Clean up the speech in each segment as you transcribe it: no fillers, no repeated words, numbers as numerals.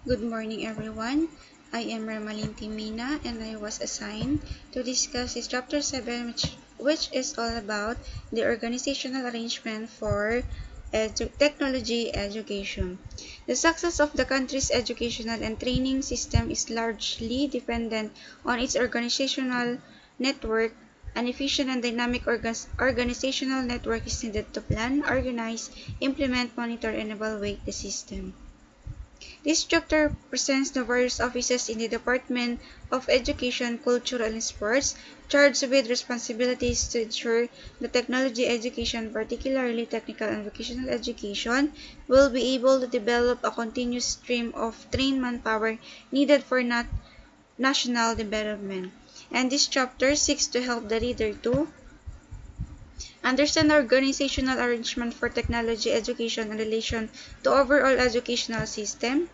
Good morning, everyone. I am Remalyn and I was assigned to discuss this Chapter 7, which is all about the organizational arrangement for technology education. The success of the country's educational and training system is largely dependent on its organizational network. An efficient and dynamic organizational network is needed to plan, organize, implement, monitor, and evaluate the system. This chapter presents the various offices in the Department of Education, Culture, and Sports charged with responsibilities to ensure that technology education, particularly technical and vocational education, will be able to develop a continuous stream of trained manpower needed for national development. And this chapter seeks to help the reader to understand the organizational arrangement for technology education in relation to overall educational system.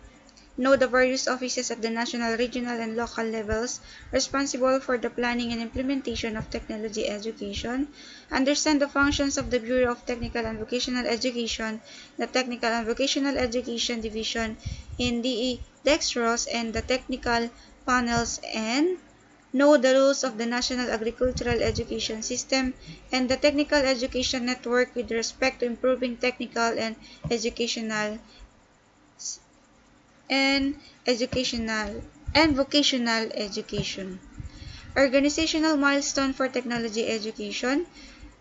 Know the various offices at the national, regional, and local levels responsible for the planning and implementation of technology education. Understand the functions of the Bureau of Technical and Vocational Education, the Technical and Vocational Education Division in the Dextros, and the technical panels, and know the rules of the National Agricultural Education System and the Technical Education Network with respect to improving technical and educational and educational and vocational education. Organizational milestone for technology education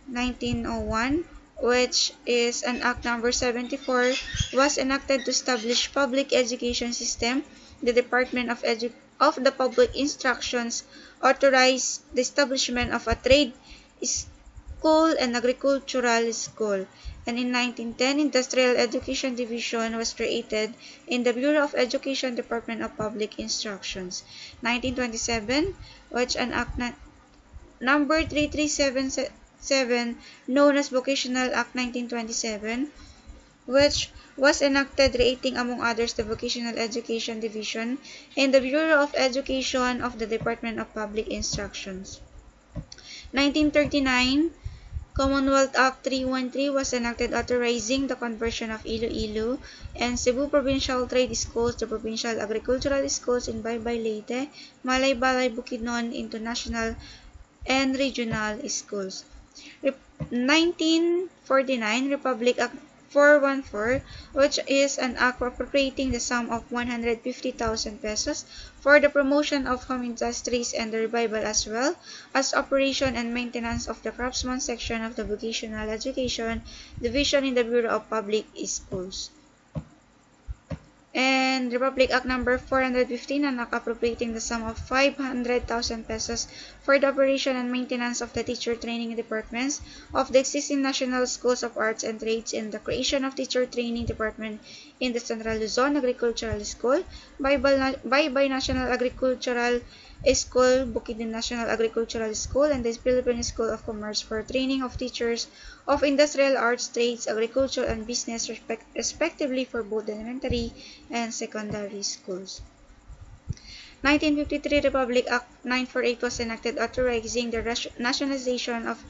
1901, which is an Act number 74, was enacted to establish public education system. The Department of the Public Instructions authorized the establishment of a trade school and agricultural school. And in 1910, Industrial Education Division was created in the Bureau of Education Department of Public Instructions. 1927, which an Act number 3377, known as Vocational Act 1927, which was enacted creating among others the Vocational Education Division in the Bureau of Education of the Department of Public Instructions. 1939, Commonwealth Act 313 was enacted authorizing the conversion of Iloilo and Cebu Provincial Trade Schools to Provincial Agricultural Schools in Baybay Leyte, Malay-Balay, Bukidnon into national and regional schools. 1949 Republic Act 414, which is an act appropriating the sum of 150,000 pesos for the promotion of home industries and the revival as well as operation and maintenance of the craftsman section of the vocational education division in the Bureau of Public Schools. And Republic Act number 415, an act appropriating the sum of 500,000 pesos for the operation and maintenance of the teacher training departments of the existing National Schools of Arts and Trades and the creation of teacher training department in the Central Luzon Agricultural School, by National Agricultural School, Bukidnon National Agricultural School, and the Philippine School of Commerce for training of teachers of industrial arts, trades, agriculture, and business respectively for both elementary and secondary schools. 1953 Republic Act 948 was enacted authorizing the nationalization of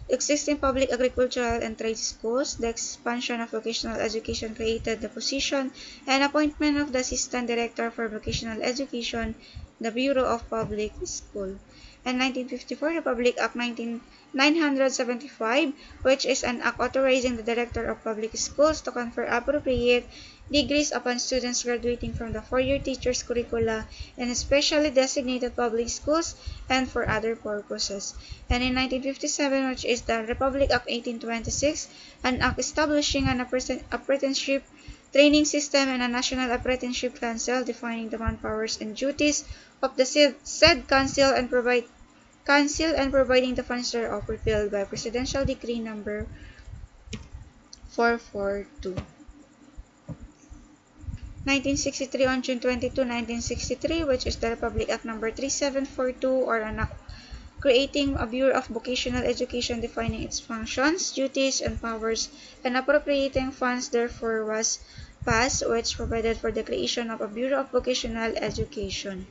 existing public agricultural and trade schools. The expansion of vocational education created the position and appointment of the Assistant Director for Vocational Education, the Bureau of Public School. And 1954 Republic Act 975, which is an act authorizing the Director of Public Schools to confer appropriate degrees upon students graduating from the four-year teachers curricula in specially designated public schools and for other purposes. And in 1957, which is the Republic Act 1826, an act establishing an apprenticeship training system and a national apprenticeship council defining the manpowers and duties of the said council and providing the funds thereof repealed by Presidential Decree number 442. 1963 on June 22, 1963, which is the Republic Act number 3742, or an act creating a Bureau of Vocational Education defining its functions, duties, and powers, and appropriating funds therefore was passed, which provided for the creation of a Bureau of Vocational Education.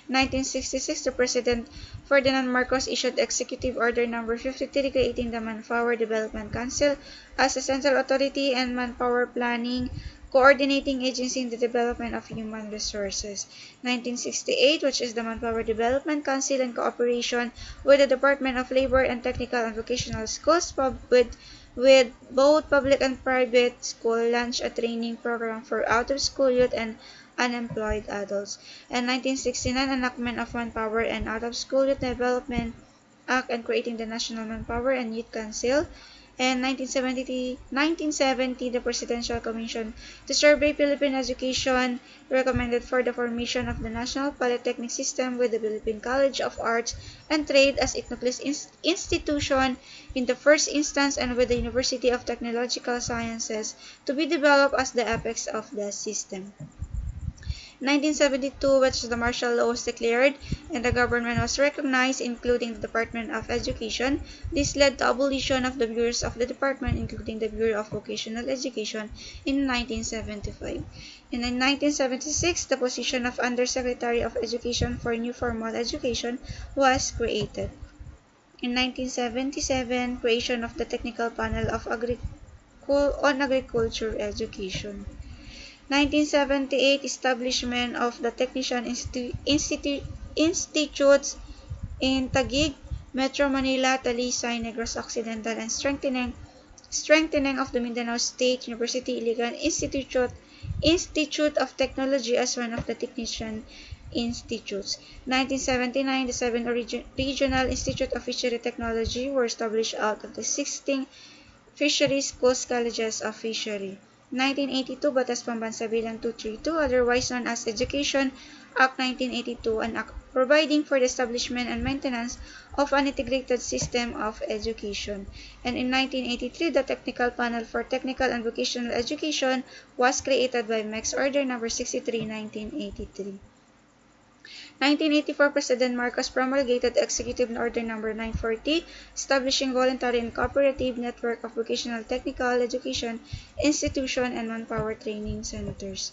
1966, the President Ferdinand Marcos issued Executive Order number 53 creating the Manpower Development Council as a central authority and manpower planning coordinating agency in the development of human resources. 1968, which is the Manpower Development Council in cooperation with the Department of Labor and Technical and Vocational Schools with both public and private school, launched a training program for out-of-school youth and unemployed adults. And 1969, enactment of Manpower and Out-of-School Youth Development Act and creating the National Manpower and Youth Council. And 1970, the Presidential Commission to Survey Philippine Education recommended for the formation of the National Polytechnic System with the Philippine College of Arts and Trade as its nucleus institution in the first instance, and with the University of Technological Sciences to be developed as the apex of the system. 1972, which the martial law was declared and the government was recognized, including the Department of Education. This led to abolition of the bureaus of the department, including the Bureau of Vocational Education, in 1975. And in 1976, the position of Undersecretary of Education for New Formal Education was created. In 1977, creation of the Technical Panel of on Agriculture Education. 1978, establishment of the Technician Institutes in Taguig, Metro Manila, Talisay, Negros Occidental, and strengthening of the Mindanao State University Iligan Institute of Technology as one of the Technician Institutes. 1979, the 7 Regional Institute of Fishery Technology were established out of the 16 fishery schools, colleges of fishery. 1982, Batas Pambansa Bilang 232, otherwise known as Education Act 1982, an act providing for the establishment and maintenance of an integrated system of education. And in 1983, the Technical Panel for Technical and Vocational Education was created by MEX Order No. 63, 1983. 1984, President Marcos promulgated Executive Order No. 940, establishing voluntary and cooperative network of vocational technical education institution and manpower training centers.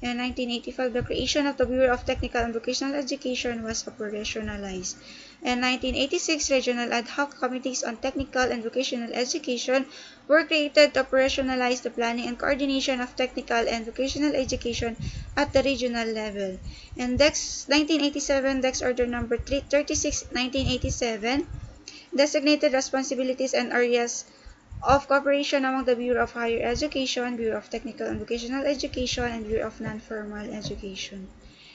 In 1985, the creation of the Bureau of Technical and Vocational Education was operationalized. In 1986, regional ad hoc committees on technical and vocational education were created to operationalize the planning and coordination of technical and vocational education at the regional level. In 1987, Dex Order No. 36, 1987, designated responsibilities and areas of cooperation among the Bureau of Higher Education, Bureau of Technical and Vocational Education, and Bureau of Non-Formal Education.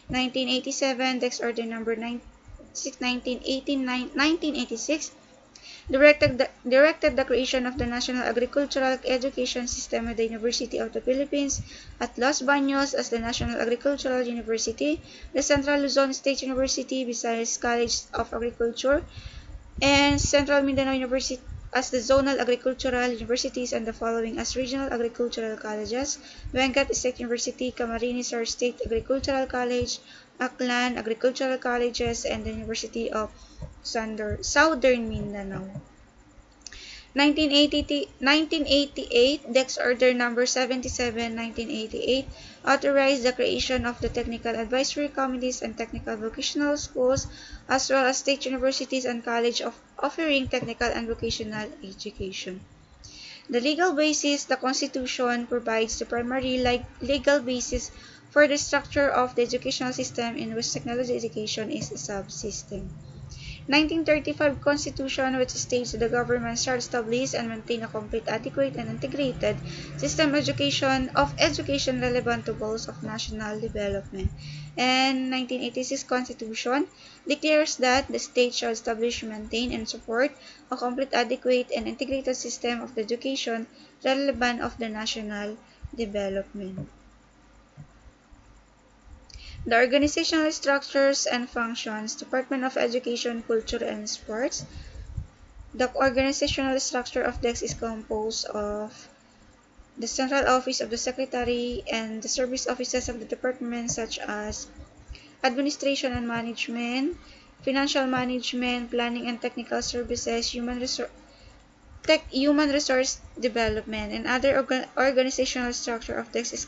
1987, Dex Order No. 1986, directed the creation of the National Agricultural Education System with the University of the Philippines at Los Baños as the National Agricultural University, the Central Luzon State University, Visayas College of Agriculture, and Central Mindanao University as the zonal agricultural universities, and the following as regional agricultural colleges: Benguet State University, Camarines Sur State Agricultural College, Aklan Agricultural Colleges, and the University of Southern Mindanao. 1988, Dex Order No. 77, 1988, authorized the creation of the Technical Advisory Committees and Technical Vocational Schools, as well as state universities and colleges offering technical and vocational education. The legal basis: the Constitution provides the primary legal basis for the structure of the educational system, in which technology education is a subsystem. 1935 Constitution, which states that the government shall establish and maintain a complete, adequate, and integrated system of education relevant to goals of national development. And 1986 Constitution declares that the state shall establish, maintain, and support a complete, adequate, and integrated system of education relevant of the national development. The organizational structures and functions: Department of Education, Culture, and Sports. The organizational structure of DEX is composed of the central office of the secretary and the service offices of the department, such as administration and management, financial management, planning and technical services, human resource development. And other organizational structure of DEX is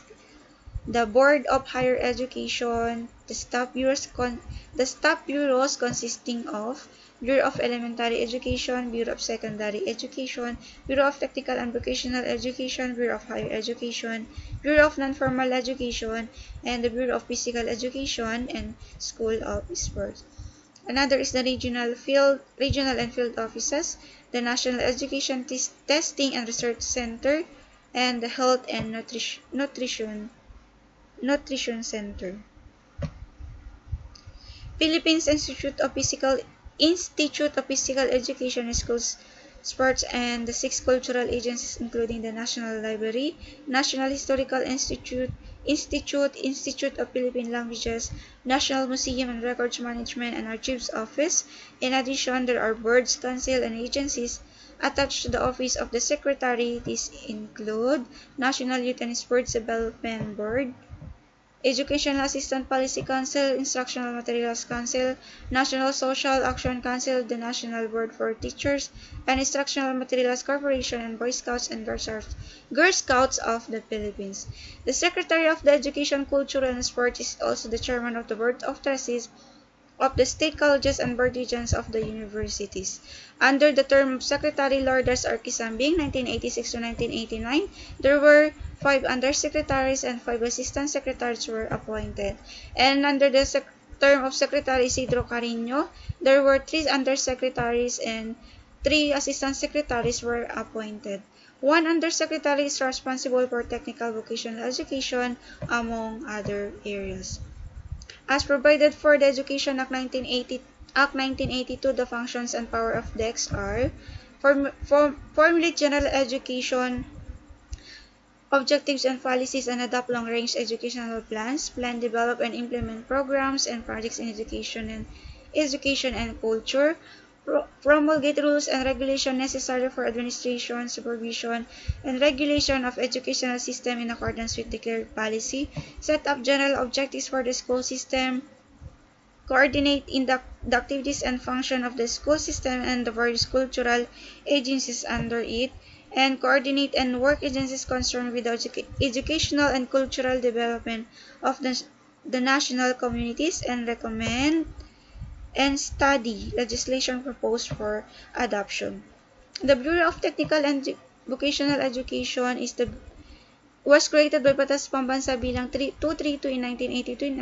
the Board of Higher Education, the staff bureaus consisting of Bureau of Elementary Education, Bureau of Secondary Education, Bureau of Technical and Vocational Education, Bureau of Higher Education, Bureau of Non-Formal Education, and the Bureau of Physical Education and School of Sports. Another is the regional and field offices, the National Education Testing and Research Center, and the Health and Nutrition Center. Philippines Institute of Physical Education and Schools, Sports, and the 6 cultural agencies including the National Library, National Historical Institute of Philippine Languages, National Museum and Records Management and Archives Office. In addition, there are boards, council, and agencies attached to the Office of the Secretary. These include National Youth and Sports Development Board, Educational Assistant Policy Council, Instructional Materials Council, National Social Action Council, the National Board for Teachers, and Instructional Materials Corporation, and Boy Scouts and Girl Scouts of the Philippines. The Secretary of the Education, Culture, and Sport is also the Chairman of the Board of Trustees of the state colleges and board regents of the universities. Under the term of Secretary Lourdes Arquisambing, 1986 to 1989, there were 5 undersecretaries and 5 assistant secretaries were appointed. And under the term of Secretary Isidro Carino, there were 3 undersecretaries and 3 assistant secretaries were appointed. 1 undersecretary is responsible for technical vocational education, among other areas. As provided for the Education Act 1982, the functions and power of DEX are formulate general education objectives and policies and adopt long-range educational plans, plan, develop, and implement programs and projects in education and culture, promulgate rules and regulations necessary for administration, supervision, and regulation of educational system in accordance with declared policy, set up general objectives for the school system, coordinate in the activities and function of the school system and the various cultural agencies under it, and coordinate and work agencies concerned with the educational and cultural development of the national communities, and recommend and study legislation proposed for adoption. The Bureau of Technical and Vocational Education was created by Batas Pambansa bilang 232 in 1982 and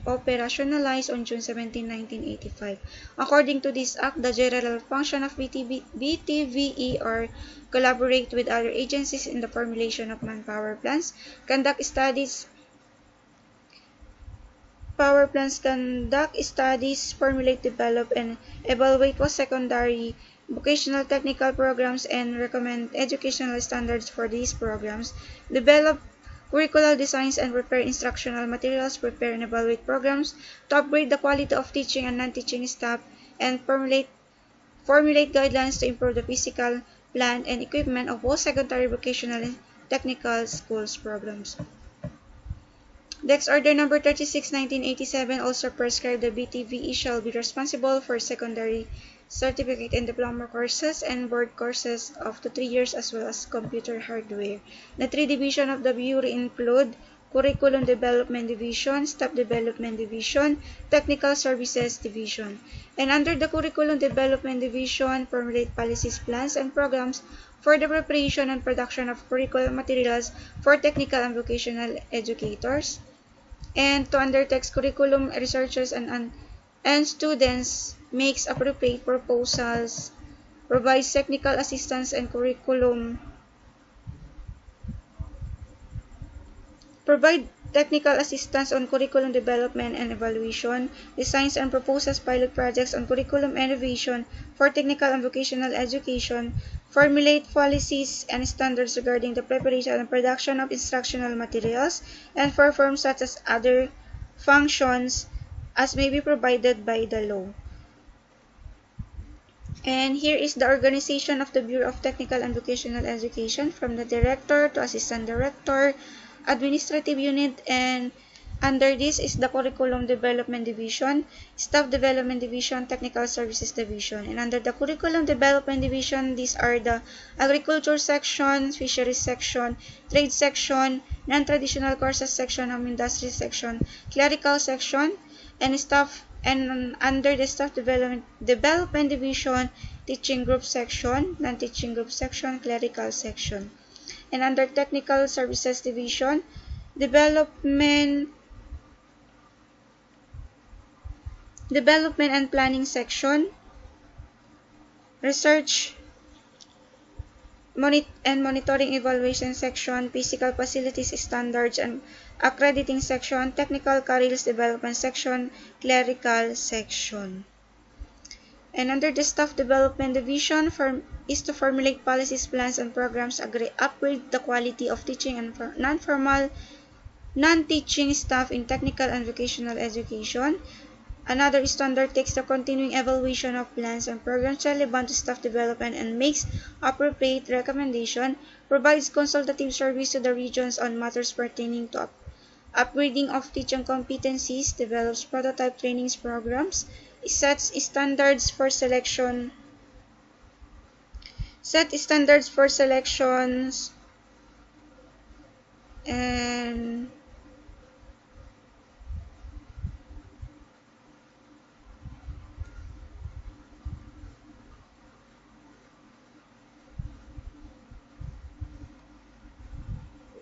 operationalized on June 17, 1985. According to this act, the general function of BTVE are collaborate with other agencies in the formulation of manpower plans, conduct studies, formulate, develop, and evaluate post-secondary vocational technical programs, and recommend educational standards for these programs, develop curricular designs and prepare instructional materials, prepare and evaluate programs to upgrade the quality of teaching and non-teaching staff, and formulate guidelines to improve the physical, plant, and equipment of post-secondary vocational and technical schools programs. Dex Order No. 36, 1987 also prescribed the BTVE shall be responsible for secondary certificate and diploma courses and board courses up to 3 years, as well as computer hardware. The 3 divisions of the Bureau include Curriculum Development Division, Staff Development Division, Technical Services Division. And under the Curriculum Development Division, formulate policies, plans, and programs for the preparation and production of curriculum materials for technical and vocational educators, and to undertake curriculum researchers and students, makes appropriate proposals, provides technical assistance and provide technical assistance on curriculum development and evaluation, designs and proposes pilot projects on curriculum innovation for technical and vocational education, formulate policies and standards regarding the preparation and production of instructional materials, and perform such as other functions as may be provided by the law. And here is the organization of the Bureau of Technical and Vocational Education, from the Director to Assistant Director, Administrative Unit, and under this is the Curriculum Development Division, Staff Development Division, Technical Services Division. And under the Curriculum Development Division, these are the Agriculture Section, Fisheries Section, Trade Section, Non-Traditional Courses Section, Home Industry Section, Clerical Section, and Staff And under the staff development division, teaching group section, non-teaching group section, clerical section. And under technical services division, development and planning section, research and monitoring evaluation section, physical facilities standards and accrediting section, technical careers development section, clerical section. And under the staff development division is to formulate policies, plans, and programs, upgrade the quality of teaching and non-formal, non-teaching staff in technical and vocational education. Another standard takes the continuing evaluation of plans and programs relevant to staff development and makes appropriate recommendation, provides consultative service to the regions on matters pertaining to upgrading of teaching competencies, develops prototype trainings programs, set standards for selections, and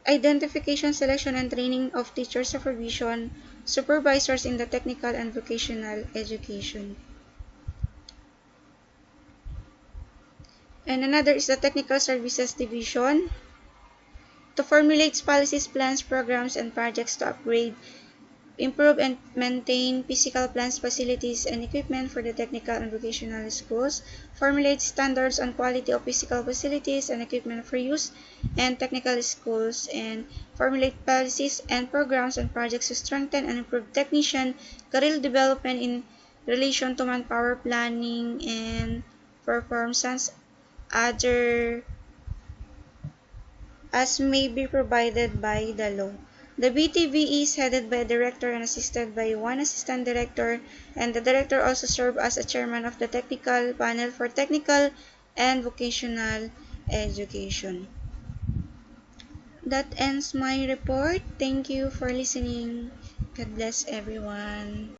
identification, selection, and training of teacher supervisors in the technical and vocational education. And another is the technical services division to formulate policies, plans, programs, and projects to upgrade, improve, and maintain physical plants, facilities, and equipment for the technical and vocational schools, formulate standards on quality of physical facilities and equipment for use and technical schools, and formulate policies and programs and projects to strengthen and improve technician career development in relation to manpower planning and perform other as may be provided by the law. The BTV is headed by a director and assisted by one assistant director, and the director also serves as a chairman of the technical panel for technical and vocational education. That ends my report. Thank you for listening. God bless everyone.